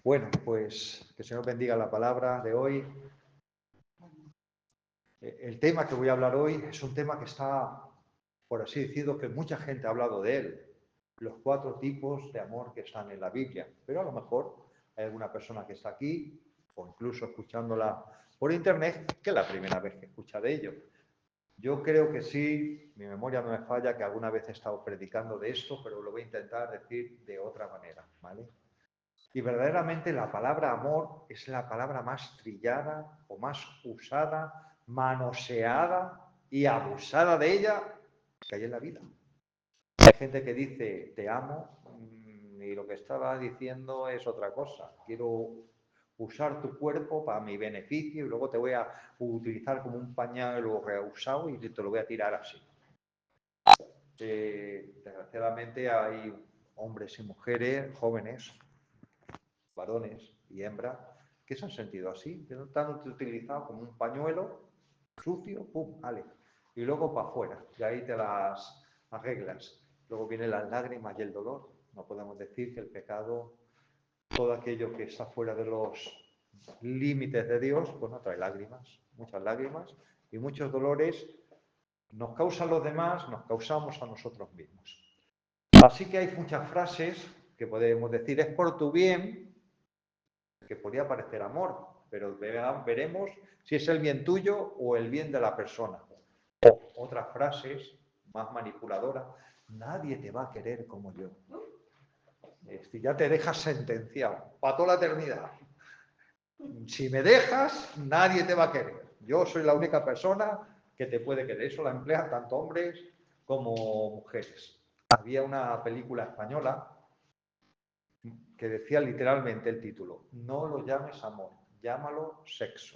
Bueno, pues que el Señor bendiga la palabra de hoy. El tema que voy a hablar hoy es un tema que está, por así decirlo, que mucha gente ha hablado de él. Los 4 tipos de amor que están en la Biblia. Pero a lo mejor hay alguna persona que está aquí, o incluso escuchándola por internet, que es la primera vez que escucha de ello. Yo creo que sí, mi memoria no me falla, que alguna vez he estado predicando de esto, pero lo voy a intentar decir de otra manera, ¿vale? Y verdaderamente la palabra amor es la palabra más trillada o más usada, manoseada y abusada de ella que hay en la vida. Hay gente que dice te amo y lo que estaba diciendo es otra cosa. Quiero usar tu cuerpo para mi beneficio y luego te voy a utilizar como un pañuelo reusado y te lo voy a tirar así. Desgraciadamente hay hombres y mujeres, jóvenes, varones y hembras, que se han sentido así, que no están utilizados como un pañuelo sucio, pum, vale, y luego para afuera, y ahí te las arreglas. Luego vienen las lágrimas y el dolor. No podemos decir que el pecado, todo aquello que está fuera de los límites de Dios, pues no trae lágrimas, muchas lágrimas y muchos dolores nos causan los demás, nos causamos a nosotros mismos. Así que hay muchas frases que podemos decir, es por tu bien, que podría parecer amor, pero veremos si es el bien tuyo o el bien de la persona. O otras frases más manipuladoras, nadie te va a querer como yo. Ya te dejas sentenciado para toda la eternidad. Si me dejas, nadie te va a querer. Yo soy la única persona que te puede querer. Eso la emplean tanto hombres como mujeres. Había una película española que decía literalmente el título, no lo llames amor, llámalo sexo,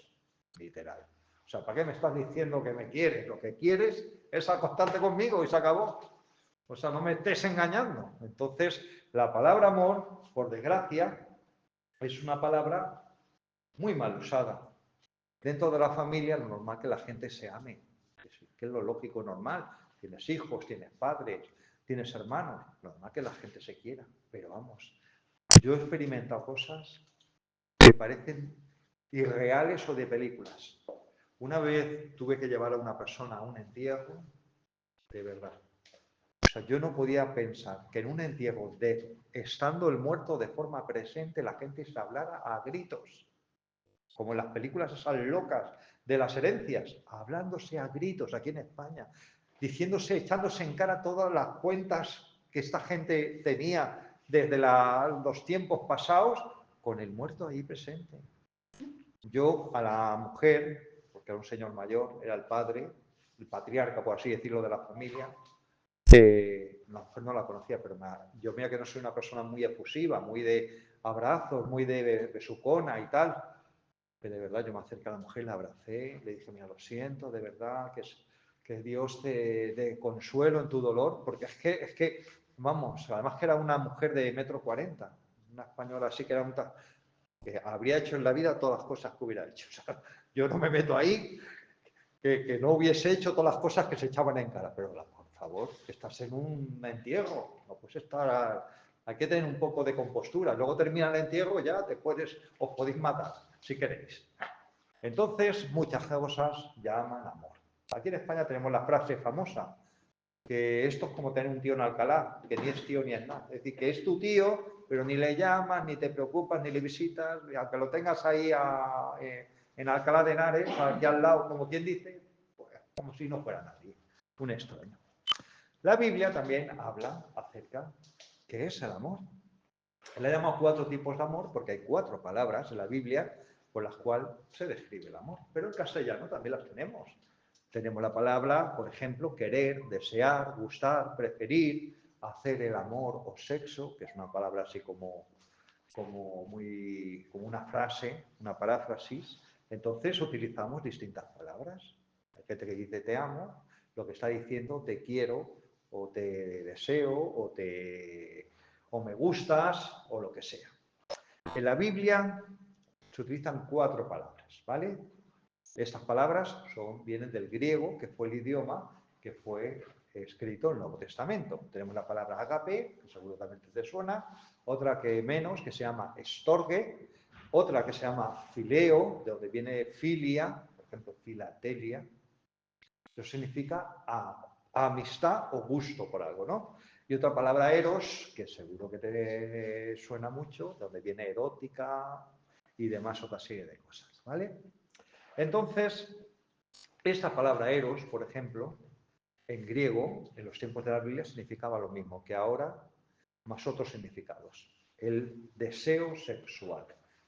literal. O sea, ¿para qué me estás diciendo que me quieres? Lo que quieres es acostarte conmigo y se acabó. O sea, no me estés engañando. Entonces, la palabra amor, por desgracia, es una palabra muy mal usada. Dentro de la familia, lo normal es que la gente se ame, que es lo lógico normal. Tienes hijos, tienes padres, tienes hermanos, lo normal es que la gente se quiera. Pero vamos, yo he experimentado cosas que parecen irreales o de películas. Una vez tuve que llevar a una persona a un entierro, de verdad. O sea, yo no podía pensar que en un entierro, estando el muerto de forma presente, la gente se hablara a gritos, como en las películas esas locas de las herencias, hablándose a gritos aquí en España, diciéndose, echándose en cara todas las cuentas que esta gente tenía desde los tiempos pasados, con el muerto ahí presente. Yo a la mujer, porque era un señor mayor, era el padre, el patriarca, por así decirlo, de la familia, la mujer no la conocía, pero yo mira que no soy una persona muy efusiva, muy de abrazos, muy de besucona y tal, pero de verdad yo me acerqué a la mujer, la abracé, le dije, mira, lo siento, de verdad, que Dios te dé consuelo en tu dolor, porque es que, vamos, además que era una mujer de 1,40 m, una española así que era que habría hecho en la vida todas las cosas que hubiera hecho. O sea, yo no me meto ahí, que no hubiese hecho todas las cosas que se echaban en cara, pero por favor, que estás en un entierro, no puedes estar, hay que tener un poco de compostura, luego termina el entierro, ya os podéis matar, si queréis. Entonces, muchas cosas llaman amor. Aquí en España tenemos la frase famosa, que esto es como tener un tío en Alcalá, que ni es tío ni es nada. Es decir, que es tu tío, pero ni le llamas, ni te preocupas, ni le visitas, y aunque lo tengas ahí en Alcalá de Henares, aquí al lado, como quien dice, pues, como si no fuera nadie, un extraño. La Biblia también habla acerca de qué es el amor. Le llama 4 tipos de amor porque hay 4 palabras en la Biblia por las cuales se describe el amor. Pero en castellano también las tenemos. Tenemos la palabra, por ejemplo, querer, desear, gustar, preferir, hacer el amor o sexo, que es una palabra así como una frase, una paráfrasis. Entonces utilizamos distintas palabras. Hay gente que dice te amo, lo que está diciendo te quiero, o te deseo, o me gustas, o lo que sea. En la Biblia se utilizan 4 palabras, ¿vale? Estas palabras vienen del griego, que fue el idioma que fue escrito en el Nuevo Testamento. Tenemos la palabra agape, que seguramente te suena, otra que menos, que se llama storge, otra que se llama fileo, de donde viene filia, por ejemplo, filatelia. Eso significa amistad o gusto por algo, ¿no? Y otra palabra eros, que seguro que te suena mucho, de donde viene erótica y demás otra serie de cosas, ¿vale? Entonces, esta palabra eros, por ejemplo, en griego, en los tiempos de la Biblia, significaba lo mismo que ahora, más otros significados. El deseo sexual,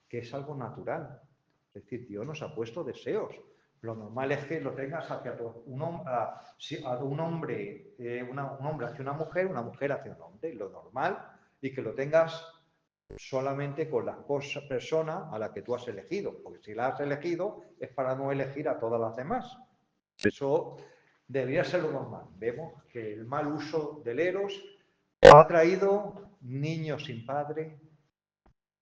que es algo natural. Es decir, Dios nos ha puesto deseos. Lo normal es que lo tengas hacia un hombre, un hombre hacia una mujer hacia un hombre, lo normal, y que lo tengas solamente con la persona a la que tú has elegido, porque si la has elegido es para no elegir a todas las demás. Eso debería ser lo normal. Vemos que el mal uso del eros ha traído niños sin padre,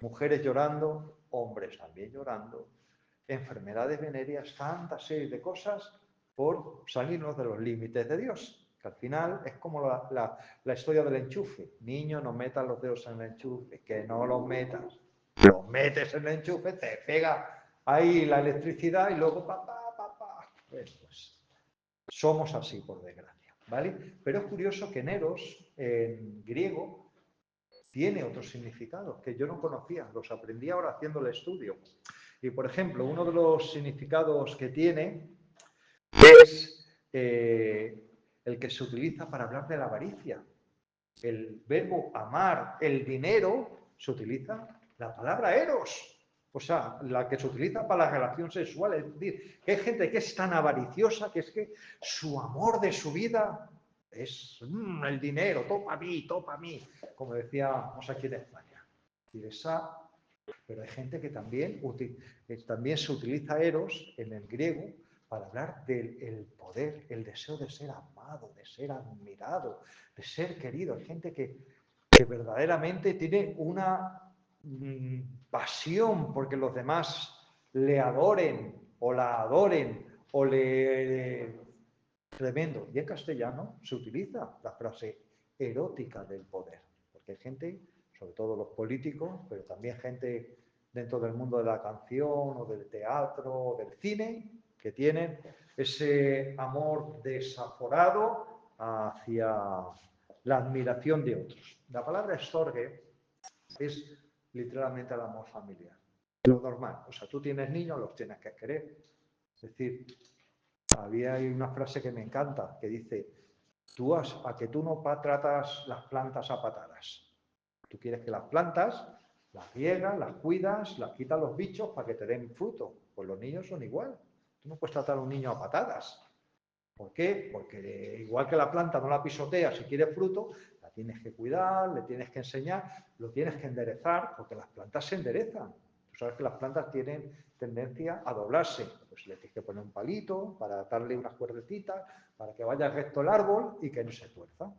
mujeres llorando, hombres también llorando, enfermedades venéreas, tanta serie de cosas por salirnos de los límites de Dios. Que al final es como la historia del enchufe. Niño, no metas los dedos en el enchufe, que no los metas. Los metes en el enchufe, te pega ahí la electricidad y luego papá. Pues somos así, por desgracia, ¿vale? Pero es curioso que Neros, en griego, tiene otros significados que yo no conocía, los aprendí ahora haciendo el estudio. Y, por ejemplo, uno de los significados que tiene es el que se utiliza para hablar de la avaricia. El verbo amar el dinero se utiliza la palabra eros, o sea, la que se utiliza para la relación sexual. Es decir, que hay gente que es tan avariciosa que es que su amor de su vida es el dinero, topa a mí, como decíamos aquí en España. Pero hay gente que también se utiliza eros en el griego para hablar del poder, el deseo de ser amado, de ser admirado, de ser querido. Hay gente que verdaderamente tiene una pasión porque los demás le adoren o la adoren o le... Tremendo. Y en castellano se utiliza la frase erótica del poder, porque hay gente, sobre todo los políticos, pero también gente dentro del mundo de la canción o del teatro o del cine, que tienen ese amor desaforado hacia la admiración de otros. La palabra estorge es literalmente el amor familiar. Lo normal. O sea, tú tienes niños, los tienes que querer. Es decir, hay una frase que me encanta que dice, a que tú no tratas las plantas a patadas. Tú quieres que las plantas las riegas, las cuidas, las quitas los bichos para que te den fruto. Pues los niños son igual. Tú no puedes tratar a un niño a patadas. ¿Por qué? Porque igual que la planta no la pisoteas si quieres fruto, la tienes que cuidar, le tienes que enseñar, lo tienes que enderezar, porque las plantas se enderezan. Tú sabes que las plantas tienen tendencia a doblarse. Pues le tienes que poner un palito para darle unas cuerdecitas, para que vaya recto el árbol y que no se tuerza.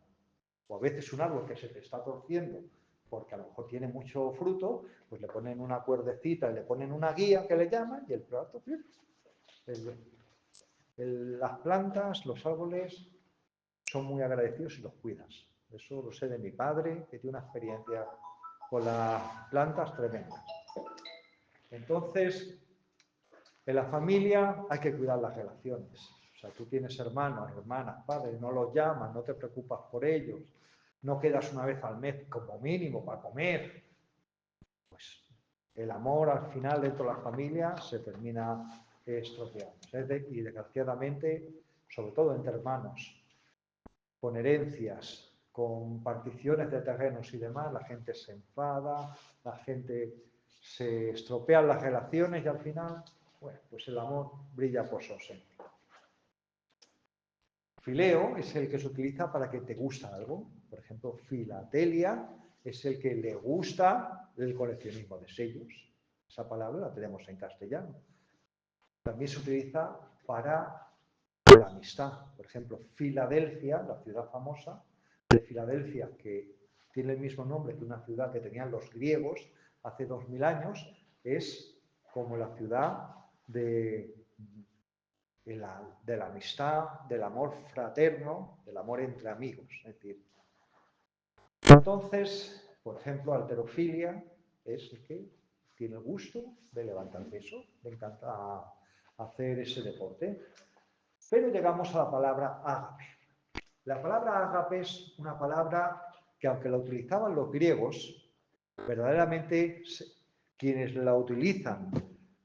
O a veces un árbol que se te está torciendo porque a lo mejor tiene mucho fruto, pues le ponen una cuerdecita, le ponen una guía que le llaman y el plato, las plantas, los árboles son muy agradecidos si los cuidas. Eso lo sé de mi padre, que tiene una experiencia con las plantas tremenda. Entonces, en la familia hay que cuidar las relaciones. O sea, tú tienes hermanos, hermanas, padres, no los llamas, no te preocupas por ellos, no quedas una vez al mes como mínimo para comer. Pues el amor al final dentro de la familia se termina estropeando. Y desgraciadamente, sobre todo entre hermanos, con herencias, con particiones de terrenos y demás, la gente se enfada, la gente se estropea las relaciones y al final, bueno, pues el amor brilla por su ausencia. Fileo es el que se utiliza para que te gusta algo. Por ejemplo, filatelia es el que le gusta el coleccionismo de sellos. Esa palabra la tenemos en castellano. También se utiliza para la amistad. Por ejemplo, Filadelfia, la ciudad famosa de Filadelfia, que tiene el mismo nombre que una ciudad que tenían los griegos hace 2000 años, es como la ciudad de de la amistad, del amor fraterno, del amor entre amigos. Es decir, entonces, por ejemplo, halterofilia es el que tiene el gusto de levantar peso, le encanta hacer ese deporte. Pero llegamos a la palabra ágape. La palabra ágape es una palabra que, aunque la utilizaban los griegos, verdaderamente quienes la utilizan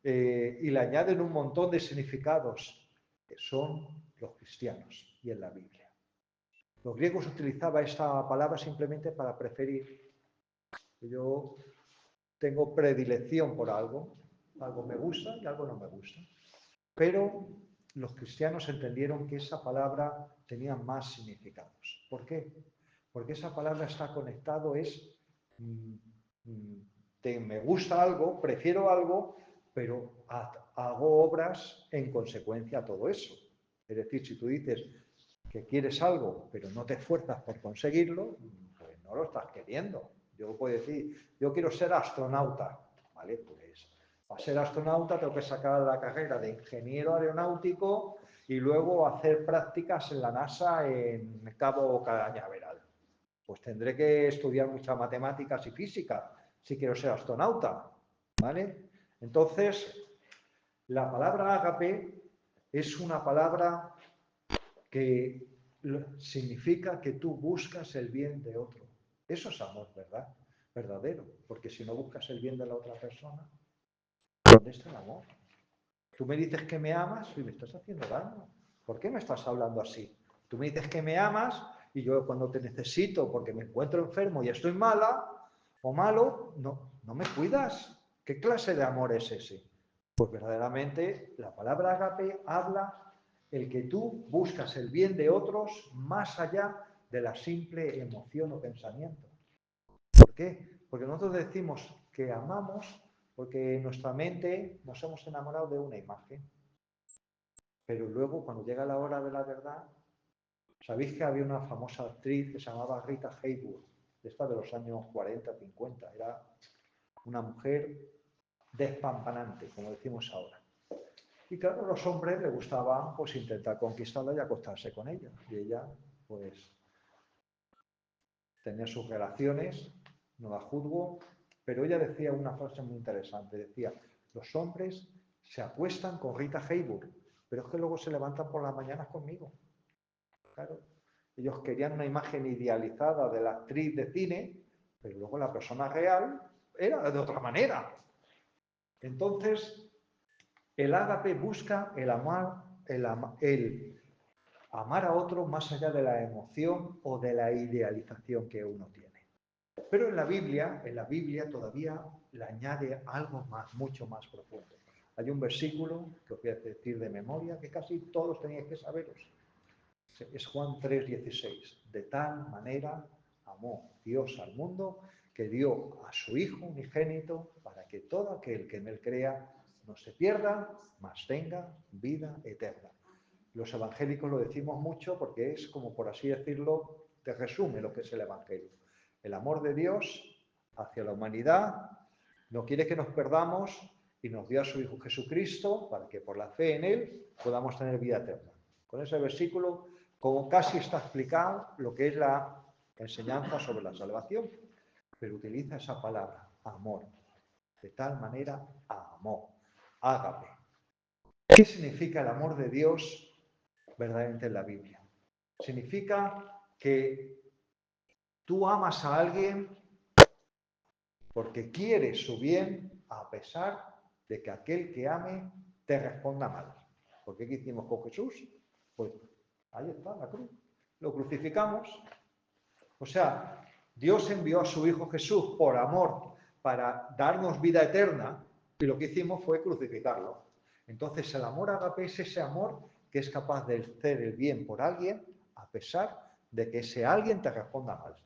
y le añaden un montón de significados son los cristianos y en la Biblia. Los griegos utilizaban esta palabra simplemente para preferir. Yo tengo predilección por algo me gusta y algo no me gusta. Pero los cristianos entendieron que esa palabra tenía más significados. ¿Por qué? Porque esa palabra está conectado, me gusta algo, prefiero algo, pero hago obras en consecuencia a todo eso. Es decir, si tú dices que quieres algo, pero no te esfuerzas por conseguirlo, pues no lo estás queriendo. Yo puedo decir, yo quiero ser astronauta, ¿vale? Pues para ser astronauta tengo que sacar la carrera de ingeniero aeronáutico y luego hacer prácticas en la NASA en Cabo Cañaveral. Pues tendré que estudiar muchas matemáticas y física si quiero ser astronauta, ¿vale? Entonces, la palabra ágape es una palabra que significa que tú buscas el bien de otro. Eso es amor, ¿verdad? Verdadero. Porque si no buscas el bien de la otra persona, ¿dónde está el amor? Tú me dices que me amas y me estás haciendo daño. ¿Por qué me estás hablando así? Tú me dices que me amas y yo cuando te necesito porque me encuentro enfermo y estoy mala o malo, no me cuidas. ¿Qué clase de amor es ese? Pues verdaderamente la palabra ágape habla el que tú buscas el bien de otros más allá de la simple emoción o pensamiento. ¿Por qué? Porque nosotros decimos que amamos porque en nuestra mente nos hemos enamorado de una imagen. Pero luego, cuando llega la hora de la verdad, sabéis que había una famosa actriz que se llamaba Rita Hayworth, esta de los años 40, 50. Era una mujer despampanante, como decimos ahora. Y claro, a los hombres les gustaba pues, intentar conquistarla y acostarse con ella. Y ella, pues, tenía sus relaciones, no la juzgo, pero ella decía una frase muy interesante. Decía, los hombres se acuestan con Rita Hayworth, pero es que luego se levantan por las mañanas conmigo. Claro, ellos querían una imagen idealizada de la actriz de cine, pero luego la persona real era de otra manera. Entonces, el ágape busca el amar a otro más allá de la emoción o de la idealización que uno tiene. Pero en la Biblia todavía le añade algo más, mucho más profundo. Hay un versículo que os voy a decir de memoria que casi todos tenéis que saberos. Es Juan 3:16. De tal manera amó Dios al mundo que dio a su Hijo unigénito para que todo aquel que en él crea no se pierda, mas tenga vida eterna. Los evangélicos lo decimos mucho porque es como, por así decirlo, te resume lo que es el evangelio. El amor de Dios hacia la humanidad no quiere que nos perdamos y nos dio a su Hijo Jesucristo para que por la fe en Él podamos tener vida eterna. Con ese versículo, como casi está explicado lo que es la enseñanza sobre la salvación, pero utiliza esa palabra, amor. De tal manera, amó, ágape. ¿Qué significa el amor de Dios verdaderamente en la Biblia? Significa que tú amas a alguien porque quieres su bien a pesar de que aquel que ame te responda mal. ¿Por qué hicimos con Jesús? Pues ahí está la cruz. Lo crucificamos. O sea, Dios envió a su Hijo Jesús por amor para darnos vida eterna y lo que hicimos fue crucificarlo. Entonces el amor ágape es ese amor que es capaz de hacer el bien por alguien a pesar de que ese alguien te responda mal.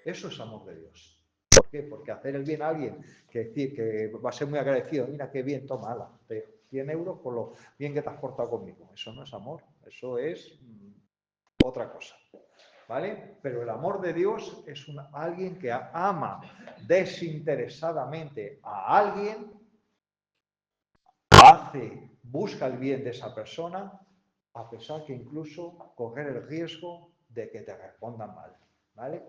Eso es amor de Dios. ¿Por qué? Porque hacer el bien a alguien que va a ser muy agradecido, mira qué bien, toma, ala, 100 euros por lo bien que te has portado conmigo. Eso no es amor, eso es otra cosa. ¿Vale? Pero el amor de Dios es alguien que ama desinteresadamente a alguien, hace busca el bien de esa persona, a pesar que incluso correr el riesgo de que te respondan mal, ¿vale?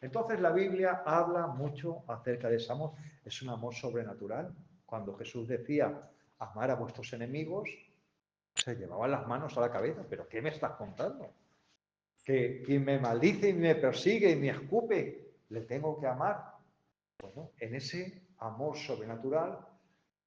Entonces la Biblia habla mucho acerca de ese amor. Es un amor sobrenatural. Cuando Jesús decía amar a vuestros enemigos, se llevaban las manos a la cabeza. ¿Pero qué me estás contando? Que quien me maldice y me persigue y me escupe, le tengo que amar. Bueno, en ese amor sobrenatural,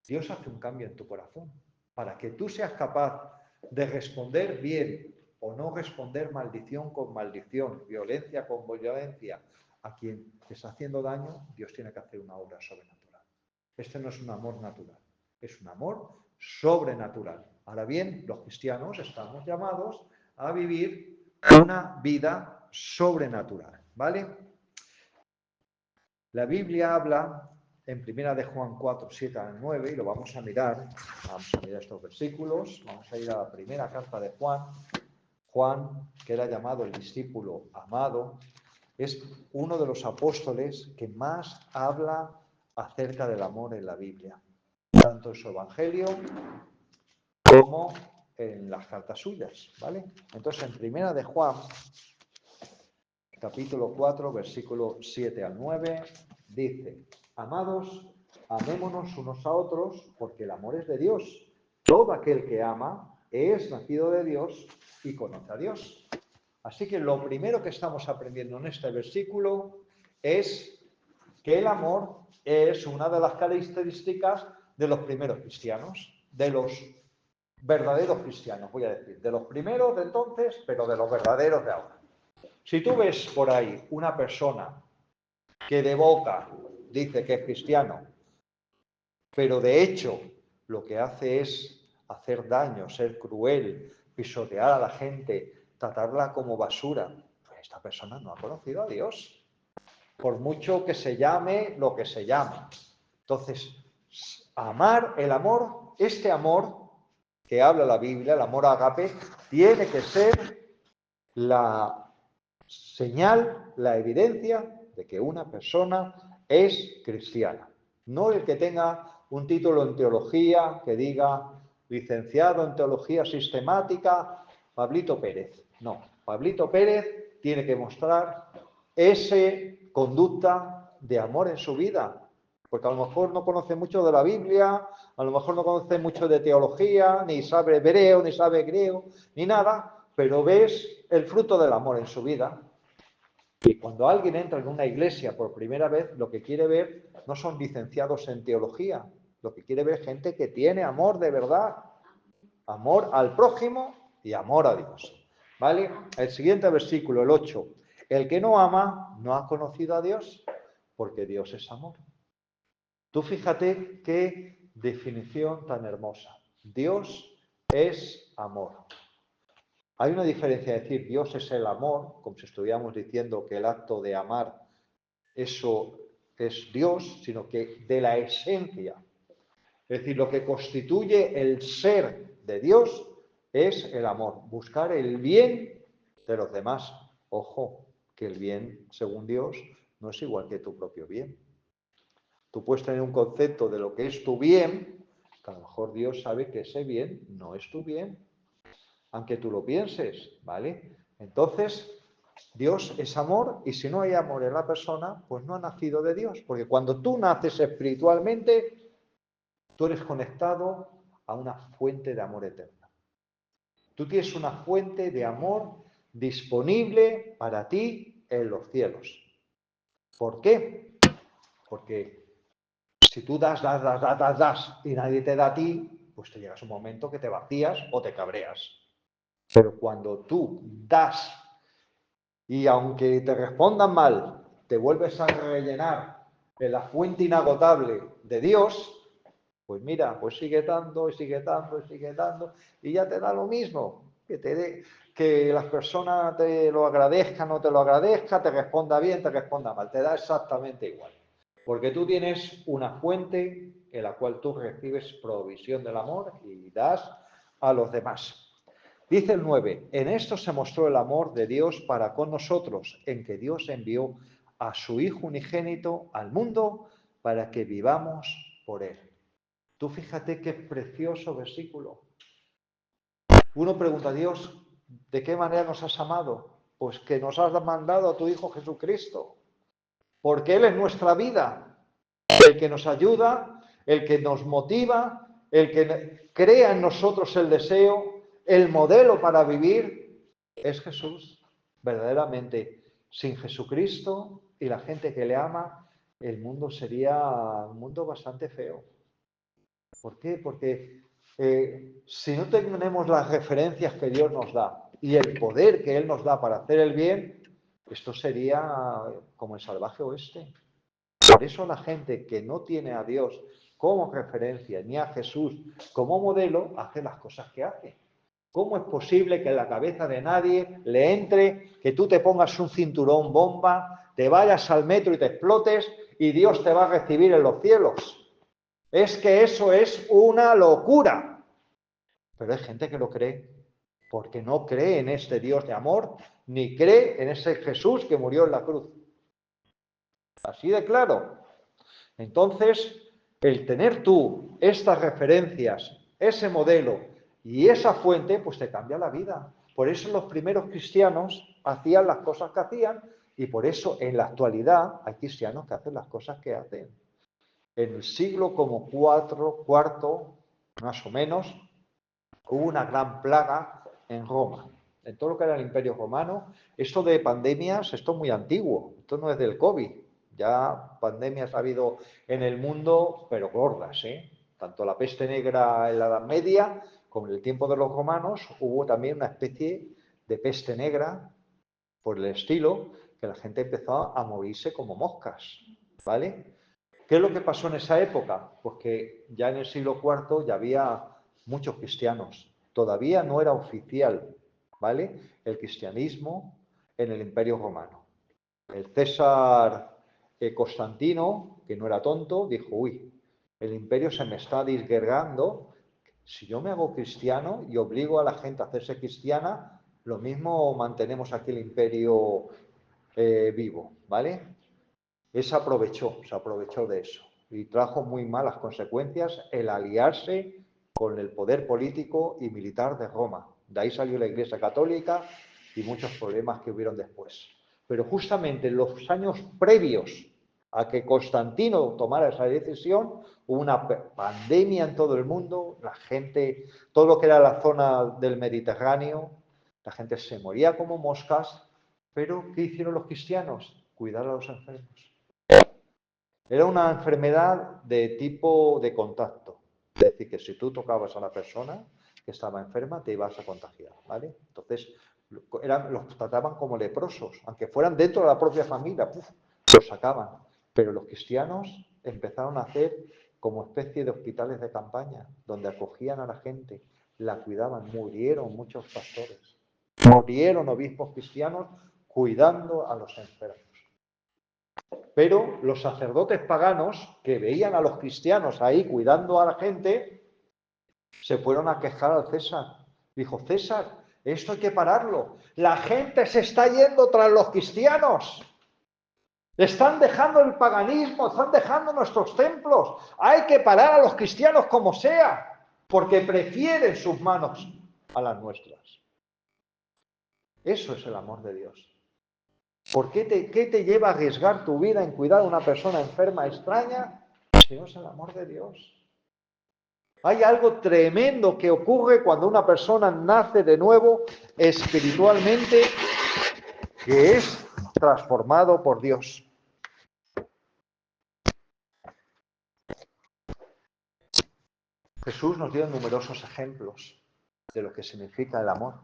Dios hace un cambio en tu corazón para que tú seas capaz de responder bien o no responder maldición con maldición, violencia con violencia a quien te está haciendo daño. Dios tiene que hacer una obra sobrenatural. Este no es un amor natural, es un amor sobrenatural. Ahora bien, los cristianos estamos llamados a vivir una vida sobrenatural, ¿vale? La Biblia habla en primera de Juan 4, 7 al 9, y lo vamos a mirar estos versículos, vamos a ir a la primera carta de Juan. Juan, que era llamado el discípulo amado, es uno de los apóstoles que más habla acerca del amor en la Biblia, tanto en su evangelio como en las cartas suyas, ¿vale? Entonces, en primera de Juan, capítulo 4, versículo 7 al 9, dice: amados, amémonos unos a otros, porque el amor es de Dios. Todo aquel que ama es nacido de Dios y conoce a Dios. Así que lo primero que estamos aprendiendo en este versículo es que el amor es una de las características de los primeros cristianos, de los verdaderos cristianos, voy a decir, de los primeros de entonces, pero de los verdaderos de ahora. Si tú ves por ahí una persona que de boca dice que es cristiano, pero de hecho lo que hace es hacer daño, ser cruel, pisotear a la gente, tratarla como basura, pues esta persona no ha conocido a Dios, por mucho que se llame lo que se llame. Entonces, amar, el amor, este amor que habla la Biblia, el amor ágape, tiene que ser la señal, la evidencia de que una persona es cristiana. No el que tenga un título en teología, que diga licenciado en teología sistemática, Pablito Pérez. No, Pablito Pérez tiene que mostrar esa conducta de amor en su vida, porque a lo mejor no conoce mucho de la Biblia, a lo mejor no conoce mucho de teología, ni sabe hebreo, ni sabe griego, ni nada, pero ves el fruto del amor en su vida. Y cuando alguien entra en una iglesia por primera vez, lo que quiere ver no son licenciados en teología, lo que quiere ver es gente que tiene amor de verdad, amor al prójimo y amor a Dios. ¿Vale? El siguiente versículo, el 8. El que no ama no ha conocido a Dios, porque Dios es amor. Tú fíjate qué definición tan hermosa. Dios es amor. Hay una diferencia de decir Dios es el amor, como si estuviéramos diciendo que el acto de amar, eso es Dios, sino que de la esencia. Es decir, lo que constituye el ser de Dios es el amor, buscar el bien de los demás. Ojo, que el bien, según Dios, no es igual que tu propio bien. Tú puedes tener un concepto de lo que es tu bien, que a lo mejor Dios sabe que ese bien no es tu bien, aunque tú lo pienses, ¿vale? Entonces, Dios es amor y si no hay amor en la persona, pues no ha nacido de Dios, porque cuando tú naces espiritualmente, tú eres conectado a una fuente de amor eterna. Tú tienes una fuente de amor disponible para ti en los cielos. ¿Por qué? Porque si tú das y nadie te da a ti, pues te llegas un momento que te vacías o te cabreas. Pero cuando tú das y aunque te respondan mal, te vuelves a rellenar en la fuente inagotable de Dios, pues mira, pues sigue dando y sigue dando y sigue dando y ya te da lo mismo, que las personas te lo agradezcan o te lo agradezcan, te responda bien, te responda mal, te da exactamente igual. Porque tú tienes una fuente en la cual tú recibes provisión del amor y das a los demás. Dice el 9, en esto se mostró el amor de Dios para con nosotros, en que Dios envió a su Hijo unigénito al mundo para que vivamos por él. Tú fíjate qué precioso versículo. Uno pregunta a Dios, ¿de qué manera nos has amado? Pues que nos has mandado a tu Hijo Jesucristo, porque Él es nuestra vida, el que nos ayuda, el que nos motiva, el que crea en nosotros el deseo, el modelo para vivir, es Jesús. Verdaderamente, sin Jesucristo y la gente que le ama, el mundo sería un mundo bastante feo. ¿Por qué? Porque si no tenemos las referencias que Dios nos da y el poder que Él nos da para hacer el bien, esto sería como el salvaje oeste. Por eso la gente que no tiene a Dios como referencia ni a Jesús como modelo hace las cosas que hace. ¿Cómo es posible que en la cabeza de nadie le entre que tú te pongas un cinturón bomba, te vayas al metro y te explotes y Dios te va a recibir en los cielos? Es que eso es una locura. Pero hay gente que lo cree, porque no cree en este Dios de amor, ni cree en ese Jesús que murió en la cruz. Así de claro. Entonces, el tener tú estas referencias, ese modelo y esa fuente, pues te cambia la vida. Por eso los primeros cristianos hacían las cosas que hacían y por eso en la actualidad hay cristianos que hacen las cosas que hacen. En el siglo como cuarto, más o menos, hubo una gran plaga en Roma, en todo lo que era el Imperio Romano. Esto de pandemias, esto es muy antiguo, esto no es del COVID. Ya pandemias ha habido en el mundo, pero gordas, ¿eh? Tanto la peste negra en la Edad Media como en el tiempo de los romanos hubo también una especie de peste negra por el estilo, que la gente empezó a morirse como moscas, ¿vale? ¿Qué es lo que pasó en esa época? Pues que ya en el siglo IV ya había muchos cristianos. Todavía no era oficial, ¿vale? El cristianismo en el Imperio Romano. El César Constantino, que no era tonto, dijo, uy, el imperio se me está disgregando. Si yo me hago cristiano y obligo a la gente a hacerse cristiana, lo mismo mantenemos aquí el imperio vivo, ¿vale? Se aprovechó de eso y trajo muy malas consecuencias el aliarse con el poder político y militar de Roma. De ahí salió la Iglesia Católica y muchos problemas que hubieron después. Pero justamente en los años previos a que Constantino tomara esa decisión, hubo una pandemia en todo el mundo, la gente, todo lo que era la zona del Mediterráneo, la gente se moría como moscas, pero ¿qué hicieron los cristianos? Cuidar a los enfermos. Era una enfermedad de tipo de contacto. Es decir, que si tú tocabas a la persona que estaba enferma, te ibas a contagiar, ¿vale? Entonces, los trataban como leprosos, aunque fueran dentro de la propia familia, los sacaban. Pero los cristianos empezaron a hacer como especie de hospitales de campaña, donde acogían a la gente, la cuidaban. Murieron muchos pastores, murieron obispos cristianos cuidando a los enfermos. Pero los sacerdotes paganos, que veían a los cristianos ahí cuidando a la gente, se fueron a quejar al César. Dijo, César, esto hay que pararlo. La gente se está yendo tras los cristianos. Están dejando el paganismo, están dejando nuestros templos. Hay que parar a los cristianos como sea, porque prefieren sus manos a las nuestras. Eso es el amor de Dios. ¿Qué te lleva a arriesgar tu vida en cuidar a una persona enferma extraña si no es el amor de Dios? Hay algo tremendo que ocurre cuando una persona nace de nuevo espiritualmente, que es transformado por Dios. Jesús nos dio numerosos ejemplos de lo que significa el amor.